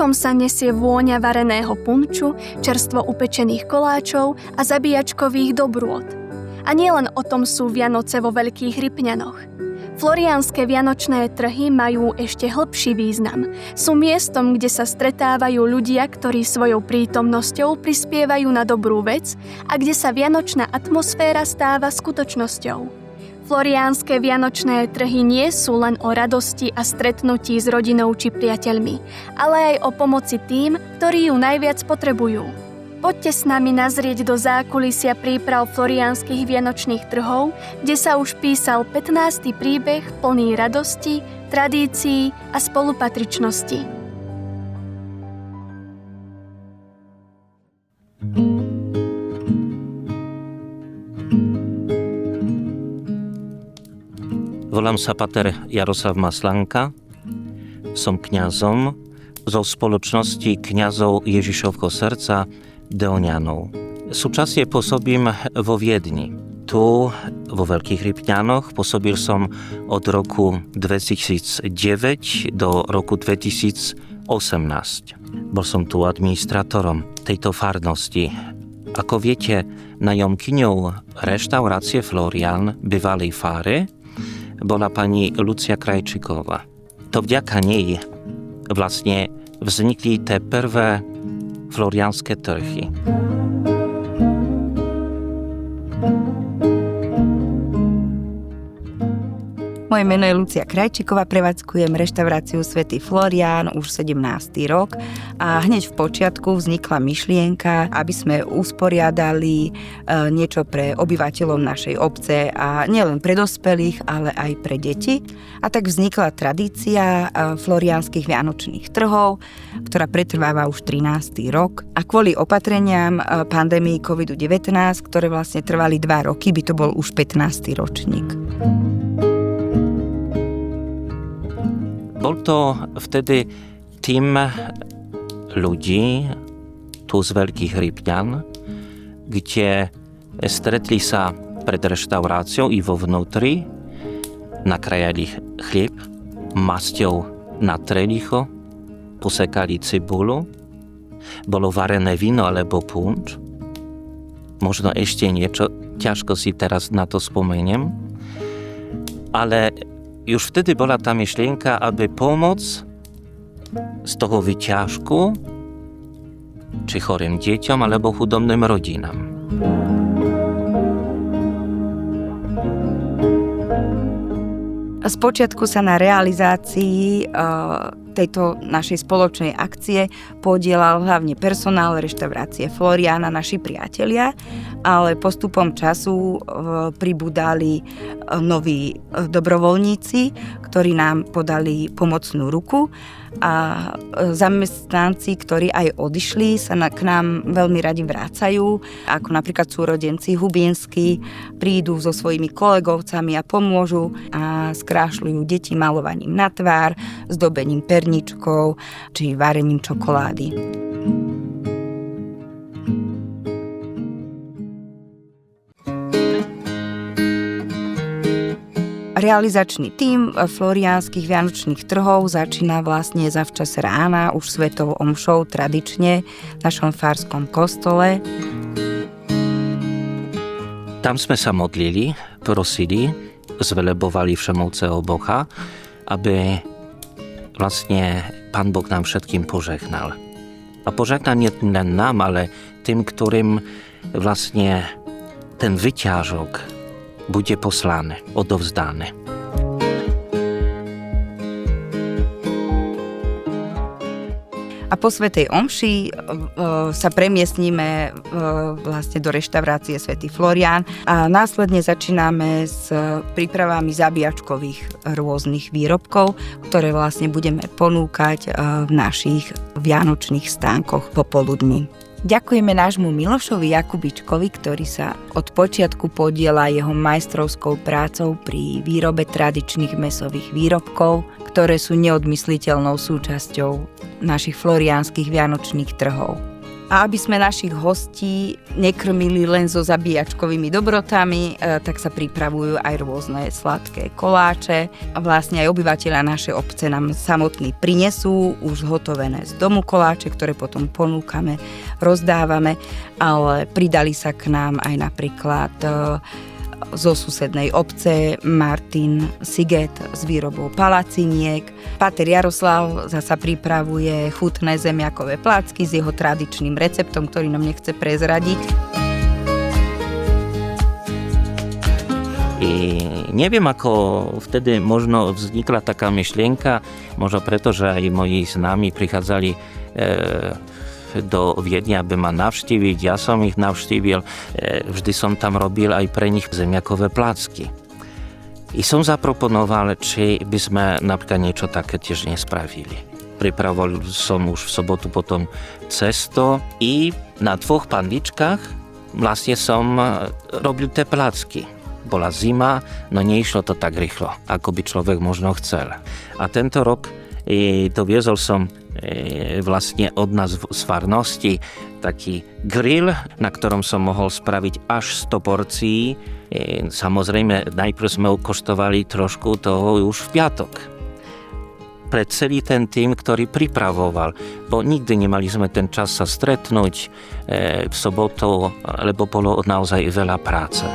Vzduchom sa nesie vôňa vareného punču, čerstvo upečených koláčov a zabíjačkových dobrôt. A nielen o tom sú Vianoce vo Veľkých Rypňanoch. Floriánske vianočné trhy majú ešte hlbší význam. Sú miestom, kde sa stretávajú ľudia, ktorí svojou prítomnosťou prispievajú na dobrú vec a kde sa vianočná atmosféra stáva skutočnosťou. Floriánske vianočné trhy nie sú len o radosti a stretnutí s rodinou či priateľmi, ale aj o pomoci tým, ktorí ju najviac potrebujú. Poďte s nami nazrieť do zákulisia príprav floriánskych vianočných trhov, kde sa už písal 15. príbeh plný radosti, tradícií a spolupatričnosti. Volám sa pater Jaroslav Maslanka, som kňazom zo spoločnosti kňazov Ježišovho srdca Deonianov. Súčasne pôsobím vo Viedni. Tu, vo Veľkých Rypňanoch, pôsobil som od roku 2009 do roku 2018. Bol som tu administrátorom tejto farnosti. Ako viete, nájomkyňou reštaurácie Florián, bývalej fáre, bola pani Lucia Krajčíková. To vďaka nej vlastne vznikli tie prvé floriánske trhy. Moje meno je Lucia Krajčíková, prevádzkujem reštauráciu Svätý Florián už 17. rok a hneď v počiatku vznikla myšlienka, aby sme usporiadali niečo pre obyvateľov našej obce a nielen pre dospelých, ale aj pre deti. A tak vznikla tradícia floriánskych vianočných trhov, ktorá pretrváva už 13. rok. A kvôli opatreniam pandémii COVID-19, ktoré vlastne trvali 2 roky, by to bol už 15. ročník. Bol to vtedy tým ľudí tu z Veľkých Rypňan, kde stretli sa pred reštauráciou i vo vnútri, nakrajali chlieb, masťou natreli ho, posekali cibulu, bolo varené víno alebo punč, možno ešte niečo, ťažko si teraz na to spomeniem, ale už vtedy bola tá myšlienka, aby pomoc z toho vyťažku či chorým deťom alebo chudobným rodinám. Spočiatku sa na realizácii tejto našej spoločnej akcie podielal hlavne personál reštaurácie Florián a naši priatelia, ale postupom času pribudali noví dobrovoľníci, ktorí nám podali pomocnú ruku a zamestnanci, ktorí aj odišli, sa k nám veľmi radi vrácajú, ako napríklad súrodenci Hubínsky, prídu so svojimi kolegovcami a pomôžu a skrášľujú deti malovaním na tvár, zdobením perničkov či varením čokolády. Realizačný tím floriánskych vianočných trhov začína vlastne zavčas rána už svetou omšou tradične v našom farskom kostole. Tam sme sa modlili, prosili, zvelebovali všemovúceho Boha, aby vlastne Pán Boh nám všetkým požehnal. A požehnal nie len nám, ale tým, ktorým vlastne ten vyťažok bude poslané, odovzdané. A po svätej omši sa premiestníme vlastne do reštaurácie Svätý Florián a následne začíname s prípravami zabíjačkových rôznych výrobkov, ktoré vlastne budeme ponúkať v našich vianočných stánkoch popoludní. Ďakujeme nášmu Milošovi Jakubičkovi, ktorý sa od počiatku podieľa jeho majstrovskou prácou pri výrobe tradičných mäsových výrobkov, ktoré sú neodmysliteľnou súčasťou našich floriánskych vianočných trhov. A aby sme našich hostí nekrmili len so zabíjačkovými dobrotami, tak sa pripravujú aj rôzne sladké koláče. A vlastne aj obyvateľia našej obce nám samotní prinesú už zhotovené z domu koláče, ktoré potom ponúkame, rozdávame, ale pridali sa k nám aj napríklad zo susednej obce Martin Siget s výrobou palaciniek. Páter Jaroslav zasa pripravuje chutné zemiakové placky s jeho tradičným receptom, ktorý nám nechce prezradiť. Neviem, ako vtedy možno vznikla taká myšlienka, možno preto, že aj moji známi prichádzali do Viedne, aby ma navštíviť. Ja som ich navštívil, vždy som tam robil aj pre nich zemiakové placky. I som zaproponoval, či by sme napríklad niečo také tiež nespravili. Pripravoval som už v sobotu potom cesto i na 2 panvičkách vlastne som robil tie placky. Bola zima, no neišlo to tak rýchlo, ako by človek možno chcel. A tento rok to viezol som vlastne od nás z farnosti taký grill, na ktorom som mohol spraviť až 100 porcií. Samozrejme, najprv sme okoštovali trošku toho už v piatok. Pre celý ten tým, ktorý pripravoval, bo nikdy nemali sme ten čas sa stretnúť v sobotu, lebo bolo naozaj veľa práce.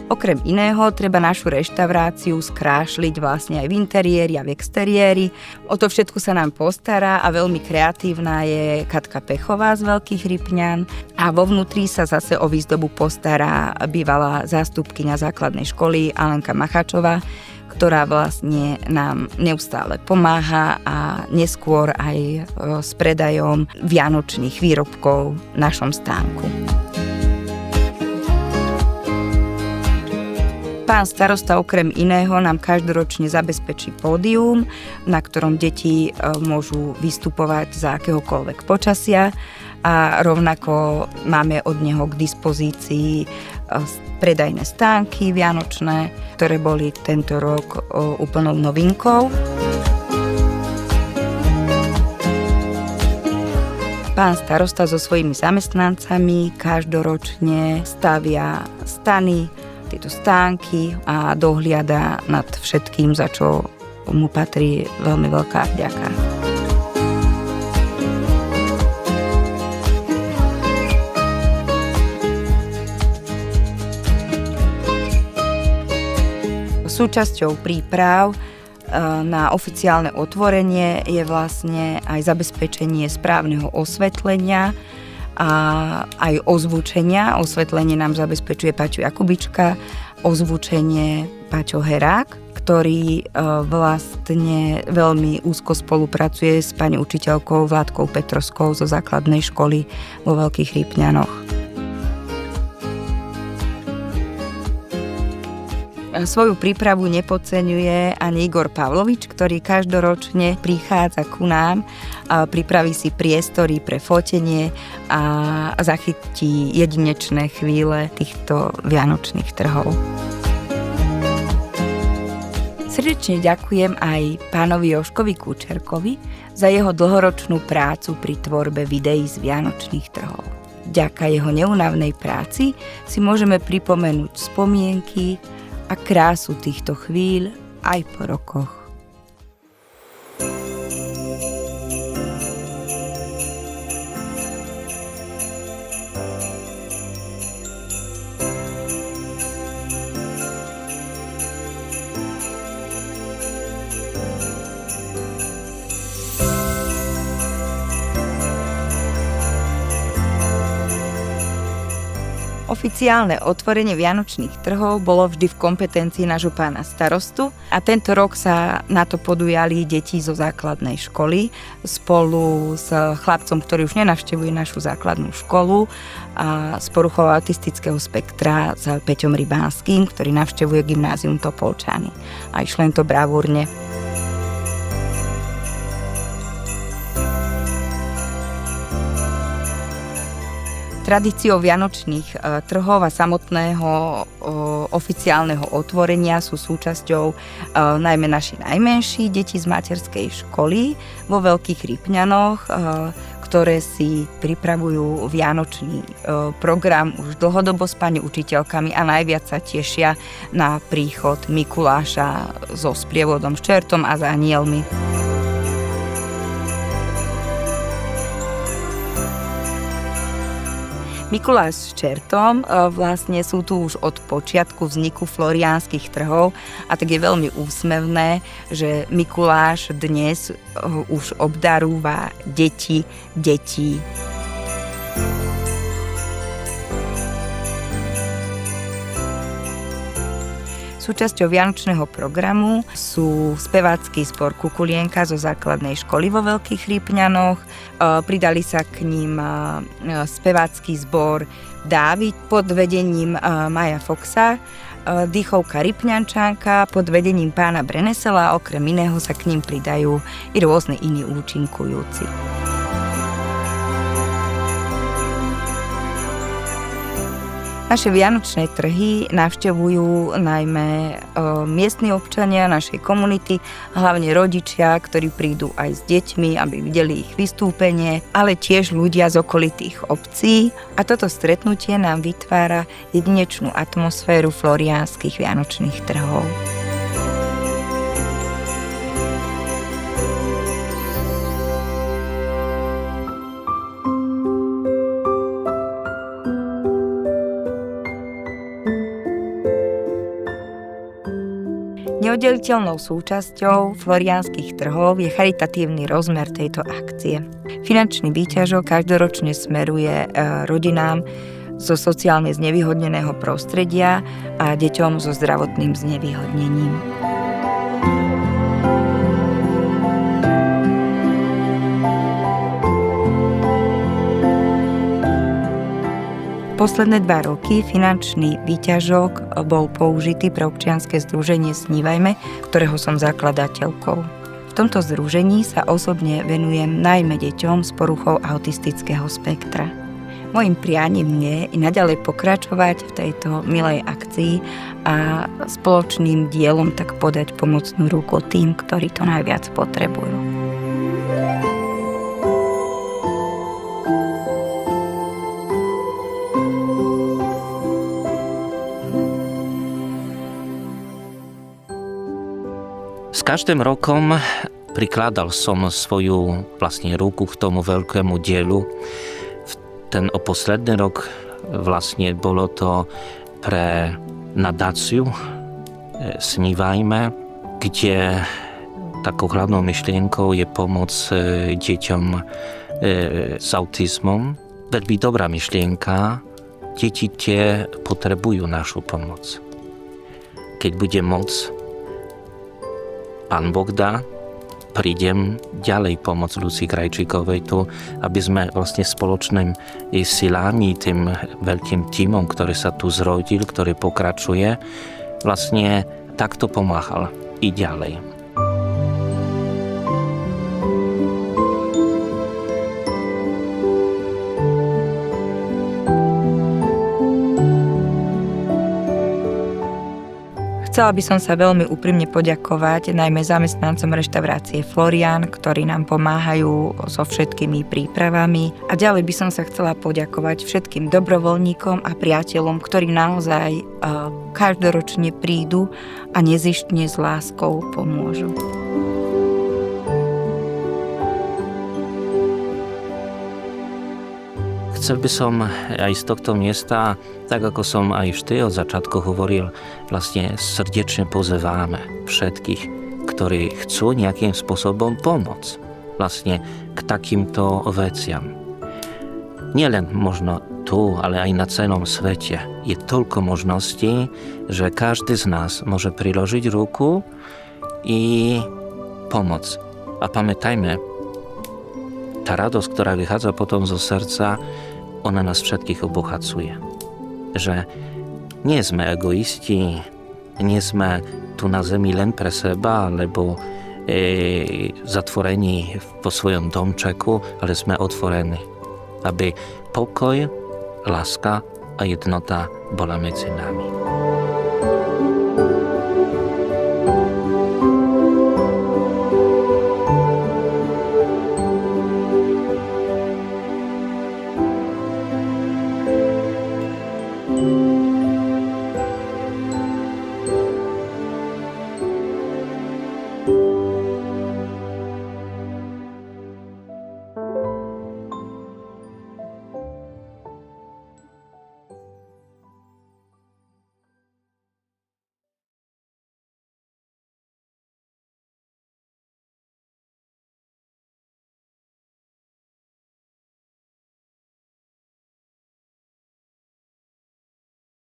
Okrem iného, treba našu reštauráciu skrášliť vlastne aj v interiéri a v exteriéri. O to všetko sa nám postará a veľmi kreatívna je Katka Pechová z Veľkých Rypňan. A vo vnútri sa zase o výzdobu postará bývalá zástupkyňa základnej školy Alenka Macháčová, ktorá vlastne nám neustále pomáha a neskôr aj s predajom vianočných výrobkov v našom stánku. Pán starosta okrem iného nám každoročne zabezpečí pódium, na ktorom deti môžu vystupovať za akéhokoľvek počasia a rovnako máme od neho k dispozícii predajné stánky vianočné, ktoré boli tento rok úplnou novinkou. Pán starosta so svojimi zamestnancami každoročne stavia stany, tieto stánky a dohliada nad všetkým, za čo mu patrí veľmi veľká vďaka. Súčasťou príprav na oficiálne otvorenie je vlastne aj zabezpečenie správneho osvetlenia a aj ozvučenia. Osvetlenie nám zabezpečuje Paťo Jakubička, ozvučenie Paťo Herák, ktorý vlastne veľmi úzko spolupracuje s pani učiteľkou Vládkou Petrovskou zo základnej školy vo Veľkých Rypňanoch. Svoju prípravu nepodceňuje ani Igor Pavlovič, ktorý každoročne prichádza ku nám a pripraví si priestory pre fotenie a zachytí jedinečné chvíle týchto vianočných trhov. Srdečne ďakujem aj pánovi Jožkovi Kučerkovi za jeho dlhoročnú prácu pri tvorbe videí z vianočných trhov. Vďaka jeho neúnavnej práci si môžeme pripomenúť spomienky a krásu týchto chvíľ aj po rokoch. Oficiálne otvorenie vianočných trhov bolo vždy v kompetencii nášho pána starostu a tento rok sa na to podujali deti zo základnej školy spolu s chlapcom, ktorý už nenavštevuje našu základnú školu a s poruchou autistického spektra s Peťom Rybánskym, ktorý navštevuje gymnázium Topolčany. A išlo im to bravúrne. Tradíciou vianočných trhov a samotného oficiálneho otvorenia sú súčasťou najmä naši najmenší deti z materskej školy vo Veľkých Rypňanoch, ktoré si pripravujú vianočný program už dlhodobo s pani učiteľkami a najviac sa tešia na príchod Mikuláša so sprievodom s čertom a s anielmi. Mikuláš s čertom vlastne sú tu už od počiatku vzniku floriánskych trhov a tak je veľmi úsmevné, že Mikuláš dnes už obdarúva detí. Súčasťou vianočného programu sú spevácky zbor Kukulienka zo základnej školy vo Veľkých Rypňanoch. Pridali sa k ním spevácky zbor Dávid pod vedením Maja Foxa, dýchovka Rypňančanka pod vedením pána Brenesela a okrem iného sa k ním pridajú i rôzne iní účinkujúci. Naše vianočné trhy navštevujú najmä miestni občania našej komunity, hlavne rodičia, ktorí prídu aj s deťmi, aby videli ich vystúpenie, ale tiež ľudia z okolitých obcí. A toto stretnutie nám vytvára jedinečnú atmosféru floriánskych vianočných trhov. Neoddeliteľnou súčasťou floriánskych trhov je charitatívny rozmer tejto akcie. Finančný výťažok každoročne smeruje rodinám zo sociálne znevýhodneného prostredia a deťom so zdravotným znevýhodnením. Posledné 2 roky finančný výťažok bol použitý pre občianske združenie Snívajme, ktorého som zakladateľkou. V tomto združení sa osobne venujem najmä deťom s poruchou autistického spektra. Mojím prianím je i naďalej pokračovať v tejto milej akcii a spoločným dielom tak podať pomocnú ruku tým, ktorí to najviac potrebujú. S každým rokom prikladal som svoju vlastne ruku k tomu veľkému dielu. Ten posledný rok vlastne bolo to pre nadáciu Snívajme, kde takou hlavnou myšlienkou je pomoc deťom s autizmom. Veľmi dobrá myšlienka. Deti tie potrebujú našu pomoc. Keď bude moc, Pán Boh dá, prídem ďalej pomôcť Lucii Krajčíkovej tu, aby sme vlastne spoločným silami, tým veľkým tímom, ktorý sa tu zrodil, ktorý pokračuje, vlastne takto pomáhal i ďalej. Chcela by som sa veľmi úprimne poďakovať najmä zamestnancom reštaurácie Florián, ktorí nám pomáhajú so všetkými prípravami. A ďalej by som sa chcela poďakovať všetkým dobrovoľníkom a priateľom, ktorí naozaj každoročne prídu a nezištne s láskou pomôžu. Chcel by som aj z tohto miesta, tak ako som aj vždy od začiatku hovoril, vlastne srdečne pozývame všetkých, ktorí chcú nejakým spôsobom pomôcť vlastne k takýmto veciam. Nielen možno tu, ale aj na celom svete je toľko možností, že každý z nás môže priložiť ruku i pomôcť. A pamätajme, tá radosť, ktorá vychádza potom zo srdca, ona nás všetkých obohacuje. Že nie sme egoisti, nie sme tu na zemi len pre seba, alebo zatvorení po svojom domčeku, ale sme otvorení, aby pokoj, láska a jednota bola medzi nami.